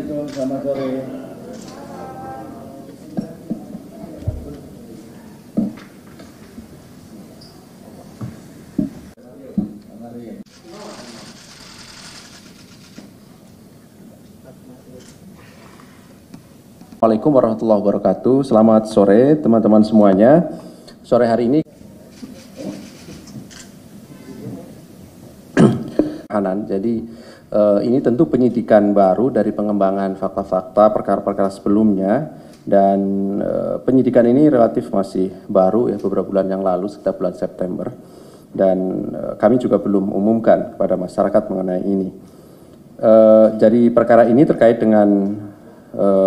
Assalamualaikum, selamat sore. Assalamualaikum warahmatullahi wabarakatuh. Selamat sore teman-teman semuanya. Sore hari ini jadi ini tentu penyidikan baru dari pengembangan fakta-fakta perkara-perkara sebelumnya, dan penyidikan ini relatif masih baru ya, beberapa bulan yang lalu sekitar bulan September, dan kami juga belum umumkan kepada masyarakat mengenai ini. Jadi perkara ini terkait dengan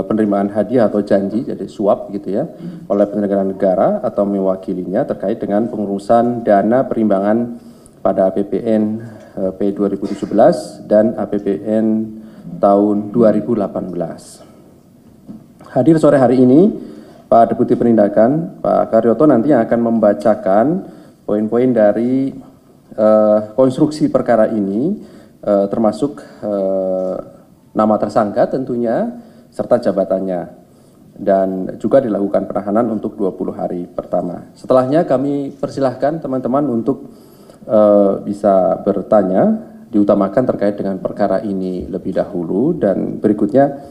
penerimaan hadiah atau janji, jadi suap gitu ya, oleh penyelenggara negara atau mewakilinya terkait dengan pengurusan dana perimbangan pada APBN P 2017 dan APBN tahun 2018. Hadir sore hari ini Pak Deputi Penindakan, Pak Karyoto, nanti yang akan membacakan poin-poin dari konstruksi perkara ini, termasuk nama tersangka tentunya, serta jabatannya, dan juga dilakukan penahanan untuk 20 hari pertama. Setelahnya kami persilahkan teman-teman untuk bisa bertanya, diutamakan terkait dengan perkara ini lebih dahulu, dan berikutnya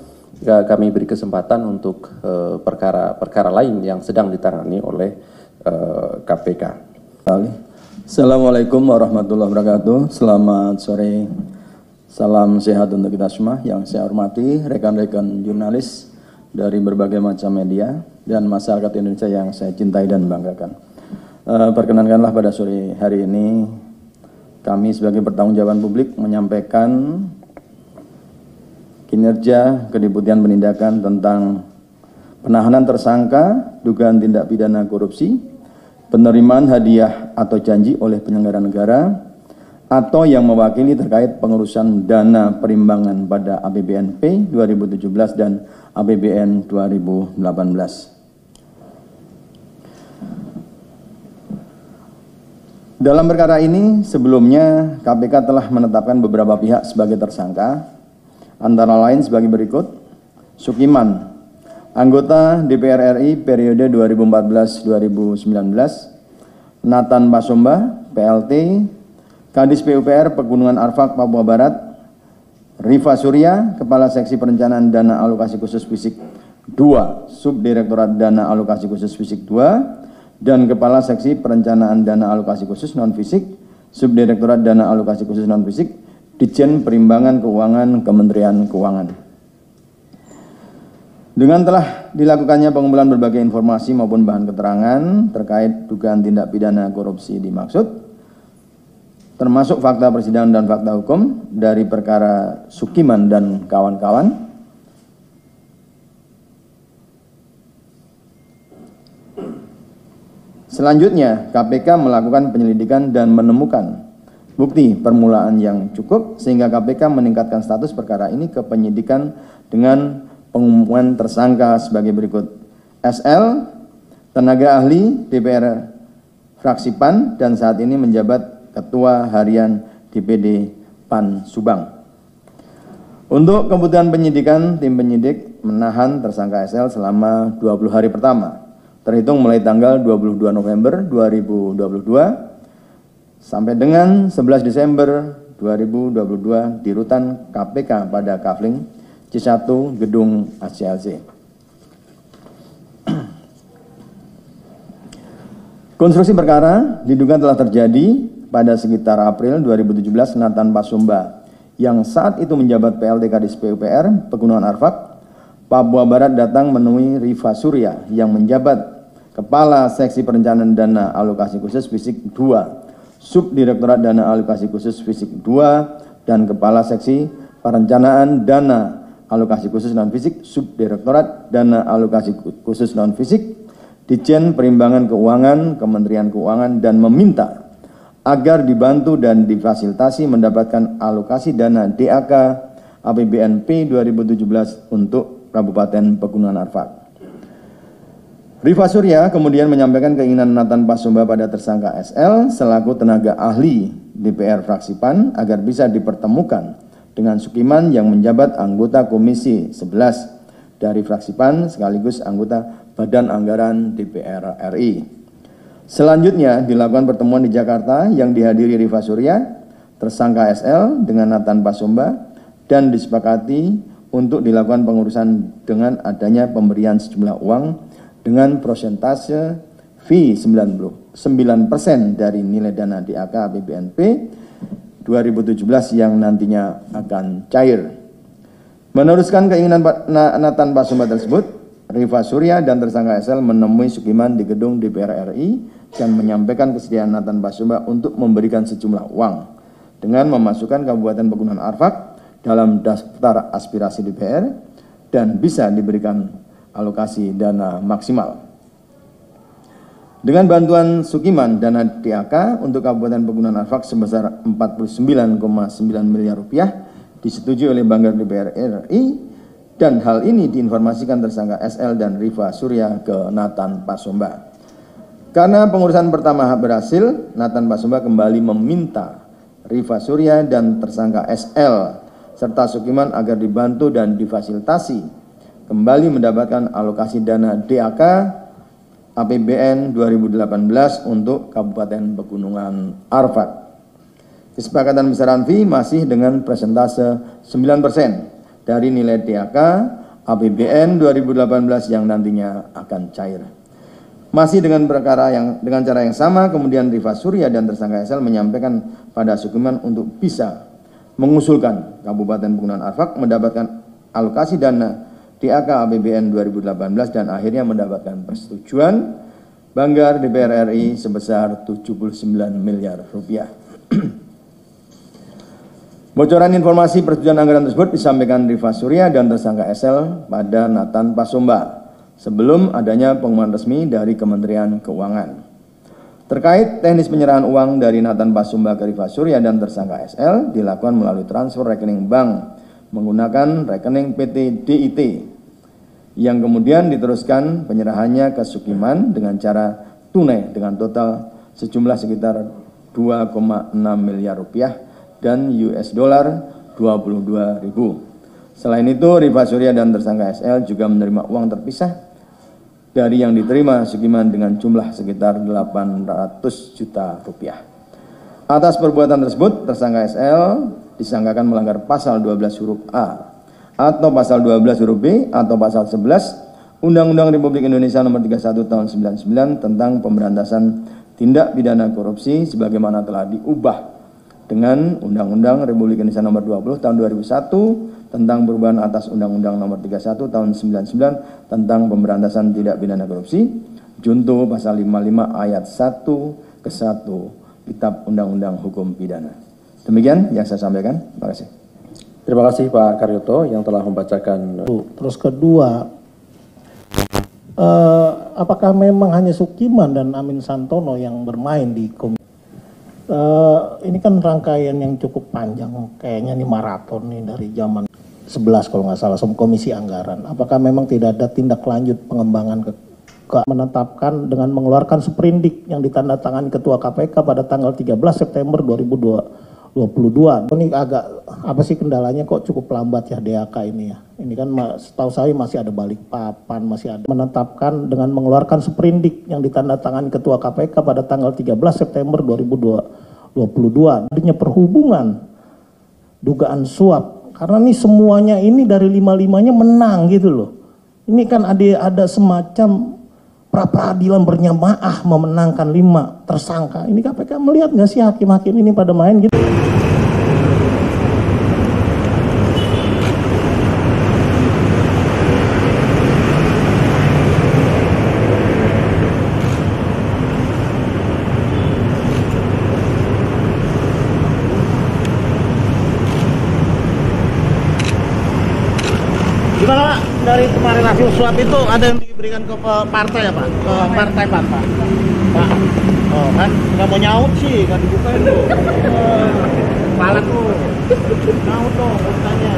kami beri kesempatan untuk perkara-perkara lain yang sedang ditangani oleh KPK. Assalamualaikum warahmatullahi wabarakatuh. Selamat sore. Salam sehat untuk kita semua. Yang saya hormati rekan-rekan jurnalis dari berbagai macam media dan masyarakat Indonesia yang saya cintai dan banggakan. Perkenankanlah pada sore hari ini kami sebagai pertanggungjawaban publik menyampaikan kinerja Kedeputian Penindakan tentang penahanan tersangka dugaan tindak pidana korupsi, penerimaan hadiah atau janji oleh penyelenggara negara atau yang mewakili terkait pengurusan dana perimbangan pada APBN P 2017 dan APBN 2018. Dalam perkara ini sebelumnya KPK telah menetapkan beberapa pihak sebagai tersangka, antara lain sebagai berikut: Sukiman, anggota DPR RI periode 2014-2019, Nathan Pasomba, PLT, Kadis PUPR Pegunungan Arfak, Papua Barat, Rifa Surya, Kepala Seksi Perencanaan Dana Alokasi Khusus Fisik 2, Subdirektorat Dana Alokasi Khusus Fisik 2, dan Kepala Seksi Perencanaan Dana Alokasi Khusus Non-Fisik, Subdirektorat Dana Alokasi Khusus Non-Fisik, Ditjen Perimbangan Keuangan Kementerian Keuangan. Dengan telah dilakukannya pengumpulan berbagai informasi maupun bahan keterangan terkait dugaan tindak pidana korupsi dimaksud, termasuk fakta persidangan dan fakta hukum dari perkara Sukiman dan kawan-kawan, selanjutnya KPK melakukan penyelidikan dan menemukan bukti permulaan yang cukup sehingga KPK meningkatkan status perkara ini ke penyidikan dengan pengumuman tersangka sebagai berikut: SL, tenaga ahli DPR fraksi PAN dan saat ini menjabat Ketua Harian DPD PAN Subang. Untuk kebutuhan penyidikan, tim penyidik menahan tersangka SL selama 20 hari pertama, terhitung mulai tanggal 22 November 2022 sampai dengan 11 Desember 2022 di rutan KPK pada Kafling C1 Gedung ACLC. Konstruksi perkara diduga telah terjadi pada sekitar April 2017. Nathan Pasomba yang saat itu menjabat PLT Kadis PUPR Pegunungan Arfak, Papua Barat datang menemui Rifa Surya yang menjabat Kepala Seksi Perencanaan Dana Alokasi Khusus Fisik 2, Subdirektorat Dana Alokasi Khusus Fisik 2, dan Kepala Seksi Perencanaan Dana Alokasi Khusus Non-Fisik, Subdirektorat Dana Alokasi Khusus Non-Fisik, Ditjen Perimbangan Keuangan Kementerian Keuangan, dan meminta agar dibantu dan difasilitasi mendapatkan alokasi dana DAK APBN P 2017 untuk Kabupaten Pegunungan Arfak. Rifa Surya kemudian menyampaikan keinginan Nathan Pasomba pada tersangka SL selaku tenaga ahli DPR fraksi PAN agar bisa dipertemukan dengan Sukiman yang menjabat anggota Komisi 11 dari fraksi PAN sekaligus anggota Badan Anggaran DPR RI. Selanjutnya dilakukan pertemuan di Jakarta yang dihadiri Rifa Surya, tersangka SL dengan Nathan Pasumba, dan disepakati untuk dilakukan pengurusan dengan adanya pemberian sejumlah uang dengan persentase fee 9% dari nilai dana DAK APBNP 2017 yang nantinya akan cair. Meneruskan keinginan Nathan Pasumba tersebut, Rifa Surya dan tersangka SL menemui Sukiman di gedung DPR RI dan menyampaikan kesediaan Nathan Pasumba untuk memberikan sejumlah uang dengan memasukkan Kabupaten Pegunungan Arfak dalam daftar aspirasi DPR dan bisa diberikan alokasi dana maksimal. Dengan bantuan Sukiman, dana DAK untuk Kabupaten Pegunungan Arfak sebesar 49,9 miliar rupiah disetujui oleh Banggar DPR RI, dan hal ini diinformasikan tersangka SL dan Rifa Surya ke Nathan Pasumba. Karena pengurusan pertama berhasil, Nathan Pasumba kembali meminta Rifa Surya dan tersangka SL serta Sukiman agar dibantu dan difasilitasi kembali mendapatkan alokasi dana DAK APBN 2018 untuk Kabupaten Pegunungan Arfak. Kesepakatan besaran fee masih dengan persentase 9% dari nilai DAK APBN 2018 yang nantinya akan cair. Masih dengan cara yang sama, kemudian Rifa Surya dan tersangka SL menyampaikan pada Sukiman untuk bisa mengusulkan Kabupaten Pegunungan Arfak mendapatkan alokasi dana DAK APBN 2018 dan akhirnya mendapatkan persetujuan Banggar DPR RI sebesar 79 miliar rupiah. Bocoran informasi persetujuan anggaran tersebut disampaikan Rifa Surya dan tersangka SL pada Nathan Pasumba sebelum adanya pengumuman resmi dari Kementerian Keuangan. Terkait teknis penyerahan uang dari Nathan Pasumba ke Rifa Surya dan tersangka SL dilakukan melalui transfer rekening bank menggunakan rekening PT DIT yang kemudian diteruskan penyerahannya ke Sukiman dengan cara tunai dengan total sejumlah sekitar 2,6 miliar rupiah dan US dollar 22.000. Selain itu, Rifa Surya dan tersangka SL juga menerima uang terpisah dari yang diterima Sukiman dengan jumlah sekitar 800 juta rupiah. Atas perbuatan tersebut, tersangka SL disangkakan melanggar pasal 12 huruf A atau pasal 12 huruf B atau pasal 11 Undang-Undang Republik Indonesia Nomor 31 Tahun 99 tentang pemberantasan tindak pidana korupsi sebagaimana telah diubah dengan Undang-Undang Republik Indonesia Nomor 20 Tahun 2001 tentang perubahan atas Undang-Undang Nomor 31 Tahun 99 tentang pemberantasan tindak pidana korupsi, junto pasal 55 ayat 1 ke 1 Kitab Undang-Undang Hukum Pidana. Demikian yang saya sampaikan. Terima kasih. Terima kasih Pak Karyoto yang telah membacakan. Terus kedua, apakah memang hanya Sukiman dan Amin Santono yang bermain di komisi? Ini kan rangkaian yang cukup panjang, kayaknya ini maraton nih dari zaman 11 kalau nggak salah, Komisi Anggaran. Apakah memang tidak ada tindak lanjut pengembangan menetapkan dengan mengeluarkan sprindik yang ditandatangani Ketua KPK pada tanggal 13 September 2022. Ini agak apa sih kendalanya kok cukup lambat ya DAK ini ya. Ini kan setahu saya masih ada Balikpapan, masih ada menetapkan dengan mengeluarkan sprindik yang ditandatangani Ketua KPK pada tanggal 13 September 2022. Adanya perhubungan, dugaan suap. Karena nih semuanya ini dari 5-5-nya menang gitu loh. Ini kan ada semacam pra-peradilan berjamaah memenangkan 5 tersangka. Ini KPK melihat nggak sih hakim-hakim ini pada main gitu? Gimana dari kemarin hasil swab itu ada yang diberikan ke partai ya Pak? Ke partai Pak? Pak? Oh kan nggak mau nyaut sih, nggak dibukain tuh. Kepala tuh. Nyaut tuh, tanya.